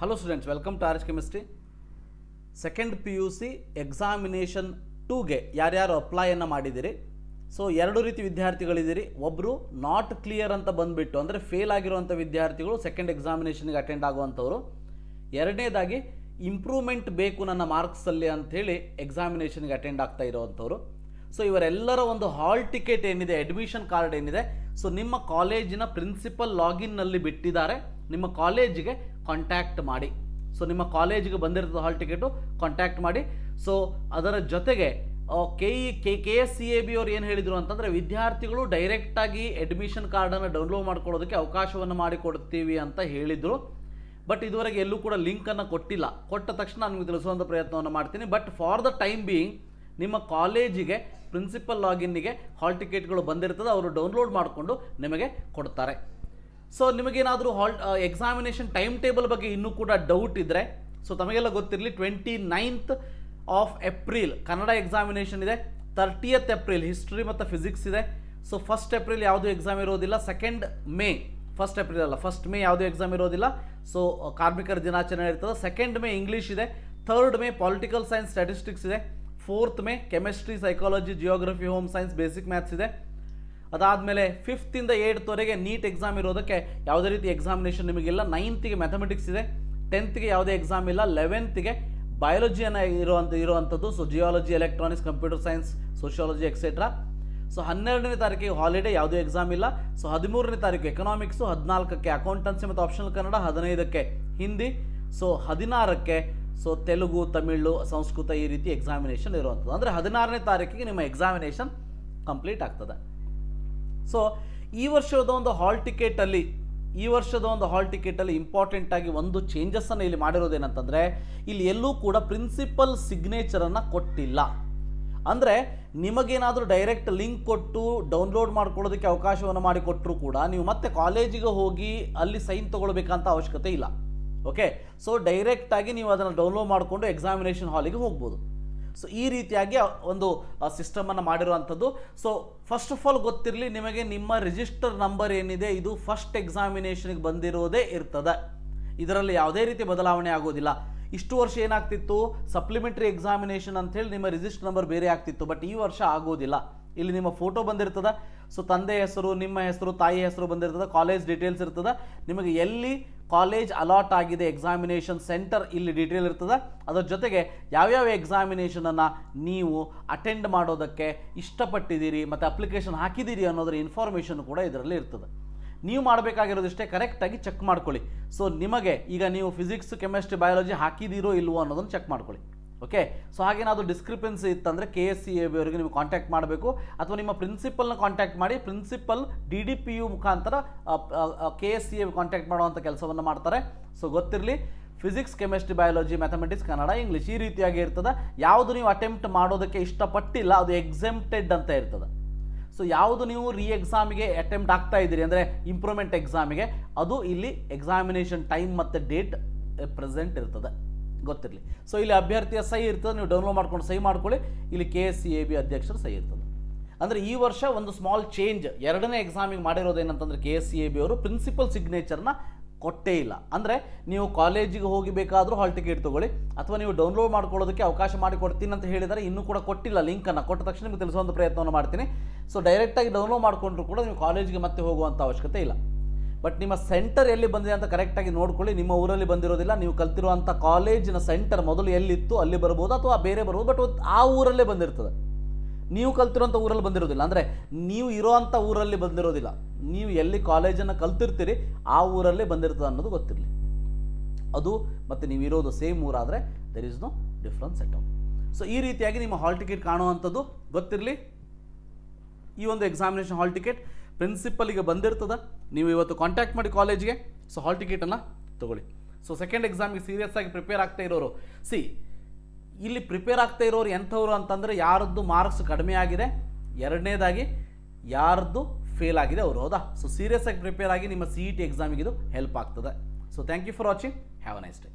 Hello students, welcome to RH Chemistry. Second PUC examination 2ಗೆ ಯಾರ್ಯಾರು ಅಪ್ಲೈಯನ್ನು ಮಾಡಿದಿರಿ. ಸೊ ಎರಡು ರೀತಿ ವಿದ್ಯಾರ್ಥಿಗಳಿದ್ದೀರಿ. ಒಬ್ಬರು ನಾಟ್ ಕ್ಲಿಯರ್ ಅಂತ ಬಂದುಬಿಟ್ಟು ಅಂದರೆ ಫೇಲ್ ಆಗಿರುವಂಥ ವಿದ್ಯಾರ್ಥಿಗಳು ಸೆಕೆಂಡ್ ಎಕ್ಸಾಮಿನೇಷನ್ಗೆ ಅಟೆಂಡ್ ಆಗುವಂಥವ್ರು. ಎರಡನೇದಾಗಿ ಇಂಪ್ರೂವ್ಮೆಂಟ್ ಬೇಕು ನನ್ನ ಮಾರ್ಕ್ಸಲ್ಲಿ ಅಂಥೇಳಿ ಎಕ್ಸಾಮಿನೇಷನ್ಗೆ ಅಟೆಂಡ್ ಆಗ್ತಾ ಇರೋವಂಥವ್ರು. ಸೊ ಇವರೆಲ್ಲರ ಒಂದು ಹಾಲ್ ಟಿಕೆಟ್ ಏನಿದೆ, ಅಡ್ಮಿಷನ್ ಕಾರ್ಡ್ ಏನಿದೆ, ಸೊ ನಿಮ್ಮ ಕಾಲೇಜಿನ ಪ್ರಿನ್ಸಿಪಲ್ ಲಾಗಿನ್ನಲ್ಲಿ ಬಿಟ್ಟಿದ್ದಾರೆ. ನಿಮ್ಮ ಕಾಲೇಜಿಗೆ ಕಾಂಟ್ಯಾಕ್ಟ್ ಮಾಡಿ. ಸೊ ನಿಮ್ಮ ಕಾಲೇಜಿಗೆ ಬಂದಿರೋದು ಹಾಲ್ ಟಿಕೆಟು ಕಾಂಟ್ಯಾಕ್ಟ್ ಮಾಡಿ. ಸೊ ಅದರ ಜೊತೆಗೆ KSCAB ಅವ್ರು ಏನು ಹೇಳಿದರು ಅಂತಂದರೆ, ವಿದ್ಯಾರ್ಥಿಗಳು ಡೈರೆಕ್ಟಾಗಿ ಅಡ್ಮಿಷನ್ ಕಾರ್ಡನ್ನು ಡೌನ್ಲೋಡ್ ಮಾಡ್ಕೊಳ್ಳೋದಕ್ಕೆ ಅವಕಾಶವನ್ನು ಮಾಡಿಕೊಡ್ತೀವಿ ಅಂತ ಹೇಳಿದರು. ಬಟ್ ಇದುವರೆಗೆ ಎಲ್ಲೂ ಕೂಡ ಲಿಂಕನ್ನು ಕೊಟ್ಟಿಲ್ಲ. ಕೊಟ್ಟ ತಕ್ಷಣ ನಿಮಗೆ ತಿಳಿಸುವಂಥ ಪ್ರಯತ್ನವನ್ನು ಮಾಡ್ತೀನಿ. But for the time being ನಿಮ್ಮ ಕಾಲೇಜಿಗೆ ಪ್ರಿನ್ಸಿಪಲ್ ಲಾಗಿನ್ನಿಗೆ ಹಾಲ್ ಟಿಕೆಟ್ಗಳು ಬಂದಿರ್ತದೆ, ಅವರು ಡೌನ್ಲೋಡ್ ಮಾಡಿಕೊಂಡು ನಿಮಗೆ ಕೊಡ್ತಾರೆ. ಸೊ ನಿಮಗೇನಾದರೂ ಎಕ್ಸಾಮಿನೇಷನ್ ಟೈಮ್ ಟೇಬಲ್ ಬಗ್ಗೆ ಇನ್ನೂ ಕೂಡ ಡೌಟ್ ಇದ್ದರೆ, ಸೊ ತಮಗೆಲ್ಲ ಗೊತ್ತಿರಲಿ 29th of April Kannada examination ಇದೆ. 30th ಏಪ್ರಿಲ್ ಹಿಸ್ಟ್ರಿ ಮತ್ತು ಫಿಸಿಕ್ಸ್ ಇದೆ. ಸೊ 1st ಏಪ್ರಿಲ್ ಯಾವುದೂ ಎಕ್ಸಾಮ್ ಇರೋದಿಲ್ಲ. 2nd ಮೇ 1st ಏಪ್ರಿಲ್ ಅಲ್ಲ, 1st ಮೇ ಯಾವುದೂ ಎಕ್ಸಾಮ್ ಇರೋದಿಲ್ಲ. ಸೊ ಕಾರ್ಮಿಕರ ದಿನಾಚರಣೆ ಇರ್ತದೆ. 2nd ಮೇ ಇಂಗ್ಲೀಷ್ ಇದೆ. 3rd May political science statistics ಇದೆ. 4th May chemistry, psychology, geography, home science, basic maths ಇದೆ. ಅದಾದಮೇಲೆ 5th ಇಂದ 8th ನೀಟ್ ಎಕ್ಸಾಮ್ ಇರೋದಕ್ಕೆ ಯಾವುದೇ ರೀತಿ ಎಕ್ಸಾಮಿನೇಷನ್ ನಿಮಗಿಲ್ಲ. 9th ಮಥಮೆಟಿಕ್ಸ್ ಇದೆ. 10th ಯಾವುದೇ ಎಕ್ಸಾಮ್ ಇಲ್ಲ. 11th ಬಯಾಲಜಿಯನ್ನು ಇರುವಂಥದ್ದು. So geology, electronics, computer science, sociology etcetera. So 12ನೇ ತಾರೀಕಿಗೆ ಹಾಲಿಡೇ, ಯಾವುದೇ ಎಕ್ಸಾಮ್ ಇಲ್ಲ. ಸೊ 13ನೇ ತಾರೀಕು ಎಕನಾಮಿಕ್ಸು, 14ಕ್ಕೆ ಅಕೌಂಟೆನ್ಸಿ ಮತ್ತು ಆಪ್ಷನಲ್ ಕನ್ನಡ, 15ಕ್ಕೆ ಹಿಂದಿ, ಸೊ 16ಕ್ಕೆ ಸೊ ತೆಲುಗು, ತಮಿಳು, ಸಂಸ್ಕೃತ ಈ ರೀತಿ ಎಕ್ಸಾಮಿನೇಷನ್ ಇರುವಂಥದ್ದು. ಅಂದರೆ 16ನೇ ತಾರೀಕಿಗೆ ನಿಮ್ಮ ಎಕ್ಸಾಮಿನೇಷನ್ ಕಂಪ್ಲೀಟ್ ಆಗ್ತದೆ. ಸೊ ಈ ವರ್ಷದ ಒಂದು ಹಾಲ್ ಟಿಕೆಟಲ್ಲಿ ಇಂಪಾರ್ಟೆಂಟಾಗಿ ಒಂದು ಚೇಂಜಸ್ಸನ್ನು ಇಲ್ಲಿ ಮಾಡಿರೋದೇನಂತಂದರೆ, ಇಲ್ಲಿ ಎಲ್ಲೂ ಕೂಡ ಪ್ರಿನ್ಸಿಪಲ್ ಸಿಗ್ನೇಚರನ್ನು ಕೊಟ್ಟಿಲ್ಲ. ಅಂದರೆ ನಿಮಗೇನಾದರೂ ಡೈರೆಕ್ಟ್ ಲಿಂಕ್ ಕೊಟ್ಟು ಡೌನ್ಲೋಡ್ ಮಾಡ್ಕೊಳ್ಳೋದಕ್ಕೆ ಅವಕಾಶವನ್ನು ಮಾಡಿಕೊಟ್ಟರೂ ಕೂಡ ನೀವು ಮತ್ತೆ ಕಾಲೇಜಿಗೆ ಹೋಗಿ ಅಲ್ಲಿ ಸೈನ್ ತೊಗೊಳ್ಬೇಕಂತ ಅವಶ್ಯಕತೆ ಇಲ್ಲ. ಓಕೆ, ಸೊ ಡೈರೆಕ್ಟಾಗಿ ನೀವು ಅದನ್ನು ಡೌನ್ಲೋಡ್ ಮಾಡಿಕೊಂಡು ಎಕ್ಸಾಮಿನೇಷನ್ ಹಾಲಿಗೆ ಹೋಗ್ಬೋದು. ಸೊ ಈ ರೀತಿಯಾಗಿ ಒಂದು ಸಿಸ್ಟಮನ್ನು ಮಾಡಿರುವಂಥದ್ದು. ಸೊ ಫಸ್ಟ್ ಆಫ್ ಆಲ್ ಗೊತ್ತಿರಲಿ ನಿಮಗೆ, ನಿಮ್ಮ ರಿಜಿಸ್ಟರ್ ನಂಬರ್ ಏನಿದೆ ಇದು ಫಸ್ಟ್ ಎಕ್ಸಾಮಿನೇಷನ್ಗೆ ಬಂದಿರೋದೇ ಇರ್ತದೆ. ಇದರಲ್ಲಿ ಯಾವುದೇ ರೀತಿ ಬದಲಾವಣೆ ಆಗೋದಿಲ್ಲ. ಇಷ್ಟು ವರ್ಷ ಏನಾಗ್ತಿತ್ತು, ಸಪ್ಲಿಮೆಂಟ್ರಿ ಎಕ್ಸಾಮಿನೇಷನ್ ಅಂಥೇಳಿ ನಿಮ್ಮ ರಿಜಿಸ್ಟರ್ ನಂಬರ್ ಬೇರೆ ಆಗ್ತಿತ್ತು. ಬಟ್ ಈ ವರ್ಷ ಆಗೋದಿಲ್ಲ. ಇಲ್ಲಿ ನಿಮ್ಮ ಫೋಟೋ ಬಂದಿರ್ತದೆ. ಸೊ ತಂದೆ ಹೆಸರು, ನಿಮ್ಮ ಹೆಸರು, ತಾಯಿ ಹೆಸರು ಬಂದಿರ್ತದೆ. ಕಾಲೇಜ್ ಡೀಟೇಲ್ಸ್ ಇರ್ತದೆ. ನಿಮಗೆ ಎಲ್ಲಿ ಕಾಲೇಜ್ ಅಲಾಟ್ ಆಗಿದೆ, ಎಕ್ಸಾಮಿನೇಷನ್ ಸೆಂಟರ್ ಇಲ್ಲಿ ಡೀಟೇಲ್ ಇರ್ತದೆ. ಅದರ ಜೊತೆಗೆ ಯಾವ್ಯಾವ ಎಕ್ಸಾಮಿನೇಷನನ್ನು ನೀವು ಅಟೆಂಡ್ ಮಾಡೋದಕ್ಕೆ ಇಷ್ಟಪಟ್ಟಿದ್ದೀರಿ ಮತ್ತು ಅಪ್ಲಿಕೇಶನ್ ಹಾಕಿದ್ದೀರಿ ಅನ್ನೋದರ ಇನ್ಫಾರ್ಮೇಷನ್ ಕೂಡ ಇದರಲ್ಲಿ ಇರ್ತದೆ. ನೀವು ಮಾಡಬೇಕಾಗಿರೋದಿಷ್ಟೇ, ಕರೆಕ್ಟಾಗಿ ಚೆಕ್ ಮಾಡ್ಕೊಳ್ಳಿ. ಸೊ ನಿಮಗೆ ಈಗ ನೀವು ಫಿಸಿಕ್ಸ್, ಕೆಮಿಸ್ಟ್ರಿ, ಬಯಾಲಜಿ ಹಾಕಿದ್ದೀರೋ ಇಲ್ವೋ ಅನ್ನೋದನ್ನು ಚೆಕ್ ಮಾಡ್ಕೊಳ್ಳಿ. ಓಕೆ, ಸೊ ಹಾಗೇನಾದರೂ ಡಿಸ್ಕ್ರಿಪೆನ್ಸಿ ಇತ್ತಂದರೆ KSCAB ಅವರಿಗೆ ನೀವು ಕಾಂಟ್ಯಾಕ್ಟ್ ಮಾಡಬೇಕು, ಅಥವಾ ನಿಮ್ಮ ಪ್ರಿನ್ಸಿಪಲ್ನ ಕಾಂಟ್ಯಾಕ್ಟ್ ಮಾಡಿ. ಪ್ರಿನ್ಸಿಪಲ್ DDPU ಮುಖಾಂತರ KSCAB ಕಾಂಟ್ಯಾಕ್ಟ್ ಮಾಡುವಂಥ ಕೆಲಸವನ್ನು ಮಾಡ್ತಾರೆ. ಸೊ ಗೊತ್ತಿರಲಿ, physics, chemistry, biology, mathematics, Kannada, English ಈ ರೀತಿಯಾಗಿ ಇರ್ತದೆ. ಯಾವುದು ನೀವು ಅಟೆಂಪ್ಟ್ ಮಾಡೋದಕ್ಕೆ ಇಷ್ಟಪಟ್ಟಿಲ್ಲ ಅದು ಎಕ್ಸೆಂಪ್ಟೆಡ್ ಅಂತ ಇರ್ತದೆ. ಸೊ ಯಾವುದು ನೀವು ಎಕ್ಸಾಮಿಗೆ ಅಟೆಂಪ್ಟ್ ಆಗ್ತಾ ಇದ್ದೀರಿ ಅಂದರೆ ಇಂಪ್ರೂವ್ಮೆಂಟ್ ಎಕ್ಸಾಮಿಗೆ, ಅದು ಇಲ್ಲಿ ಎಕ್ಸಾಮಿನೇಷನ್ ಟೈಮ್ ಮತ್ತು ಡೇಟ್ ಪ್ರೆಸೆಂಟ್ ಇರ್ತದೆ, ಗೊತ್ತಿರಲಿ. ಸೊ ಇಲ್ಲಿ ಅಭ್ಯರ್ಥಿಯ ಸಹಿ ಇರ್ತದೆ, ನೀವು ಡೌನ್ಲೋಡ್ ಮಾಡ್ಕೊಂಡು ಸಹಿ ಮಾಡ್ಕೊಳ್ಳಿ. ಇಲ್ಲಿ KSCAB ಅಧ್ಯಕ್ಷರ ಸಹಿ ಇರ್ತದೆ. ಅಂದರೆ ಈ ವರ್ಷ ಒಂದು ಸ್ಮಾಲ್ ಚೇಂಜ್, ಎರಡನೇ ಎಕ್ಸಾಮಿಗೆ ಮಾಡಿರೋದೇನಂತಂದರೆ KSCAB ಅವರು ಪ್ರಿನ್ಸಿಪಲ್ ಸಿಗ್ನೇಚರ್ನ ಕೊಟ್ಟೇ ಇಲ್ಲ. ಅಂದರೆ ನೀವು ಕಾಲೇಜಿಗೆ ಹೋಗಬೇಕಾದ್ರೂ ಹಾಲ್ ಟಿಕೆಟ್ ತೊಗೊಳ್ಳಿ, ಅಥವಾ ನೀವು ಡೌನ್ಲೋಡ್ ಮಾಡ್ಕೊಳ್ಳೋದಕ್ಕೆ ಅವಕಾಶ ಮಾಡಿಕೊಡ್ತೀನಿ ಅಂತ ಹೇಳಿದರೆ ಇನ್ನೂ ಕೂಡ ಕೊಟ್ಟಿಲ್ಲ. ಲಿಂಕನ್ನು ಕೊಟ್ಟ ತಕ್ಷಣ ನಿಮಗೆ ತಿಳಿಸುವಂಥ ಪ್ರಯತ್ನವನ್ನು ಮಾಡ್ತೀನಿ. ಸೊ ಡೈರೆಕ್ಟಾಗಿ ಡೌನ್ಲೋಡ್ ಮಾಡಿಕೊಂಡ್ರು ಕೂಡ ನೀವು ಕಾಲೇಜಿಗೆ ಮತ್ತೆ ಹೋಗುವಂಥ ಅವಶ್ಯಕತೆ ಇಲ್ಲ. ಬಟ್ ನಿಮ್ಮ ಸೆಂಟರ್ ಎಲ್ಲಿ ಬಂದಿದೆ ಅಂತ ಕರೆಕ್ಟಾಗಿ ನೋಡ್ಕೊಳ್ಳಿ. ನಿಮ್ಮ ಊರಲ್ಲಿ ಬಂದಿರೋದಿಲ್ಲ, ನೀವು ಕಲ್ತಿರುವಂಥ ಕಾಲೇಜಿನ ಸೆಂಟರ್ ಮೊದಲು ಎಲ್ಲಿತ್ತು ಅಲ್ಲಿ ಬರ್ಬೋದು, ಅಥವಾ ಬೇರೆ ಬರ್ಬೋದು. ಬಟ್ ಆ ಊರಲ್ಲೇ ಬಂದಿರ್ತದೆ. ನೀವು ಕಲ್ತಿರೋಂಥ ಊರಲ್ಲಿ ಬಂದಿರೋದಿಲ್ಲ, ಅಂದರೆ ನೀವು ಇರೋವಂಥ ಊರಲ್ಲಿ ಬಂದಿರೋದಿಲ್ಲ. ನೀವು ಎಲ್ಲಿ ಕಾಲೇಜನ್ನು ಕಲ್ತಿರ್ತೀರಿ ಆ ಊರಲ್ಲೇ ಬಂದಿರ್ತದೆ ಅನ್ನೋದು ಗೊತ್ತಿರಲಿ. ಅದು ಮತ್ತು ನೀವು ಇರೋದು ಸೇಮ್ ಊರಾದರೆ there is no difference at all. So ಈ ರೀತಿಯಾಗಿ ನಿಮ್ಮ ಹಾಲ್ ಟಿಕೆಟ್ ಕಾಣುವಂಥದ್ದು ಗೊತ್ತಿರಲಿ. ಈ ಒಂದು ಎಕ್ಸಾಮಿನೇಷನ್ ಹಾಲ್ ಟಿಕೆಟ್ ಪ್ರಿನ್ಸಿಪಲಿಗೆ ಬಂದಿರ್ತದೆ. ನೀವು ಇವತ್ತು ಕಾಂಟ್ಯಾಕ್ಟ್ ಮಾಡಿ ಕಾಲೇಜಿಗೆ. ಸೊ ಹಾಲ್ ಟಿಕೆಟನ್ನು ತೊಗೊಳ್ಳಿ. ಸೊ ಸೆಕೆಂಡ್ ಎಕ್ಸಾಮಿಗೆ ಸೀರಿಯಸ್ ಆಗಿ ಪ್ರಿಪೇರ್ ಆಗ್ತಾ ಇರೋರು, ಇಲ್ಲಿ ಪ್ರಿಪೇರ್ ಆಗ್ತಾ ಇರೋರು ಎಂಥವ್ರು ಅಂತಂದರೆ, ಯಾರದ್ದು ಮಾರ್ಕ್ಸ್ ಕಡಿಮೆ ಆಗಿದೆ, ಎರಡನೇದಾಗಿ ಯಾರದ್ದು ಫೇಲ್ ಆಗಿದೆ ಅವರು, ಹೌದಾ? ಸೊ ಸೀರಿಯಸ್ ಆಗಿ ಪ್ರಿಪೇರ್ ಆಗಿ ನಿಮ್ಮ CET ಎಕ್ಸಾಮಿಗೆ ಇದು ಹೆಲ್ಪ್ ಆಗ್ತದೆ. So thank you for watching. Have a nice day.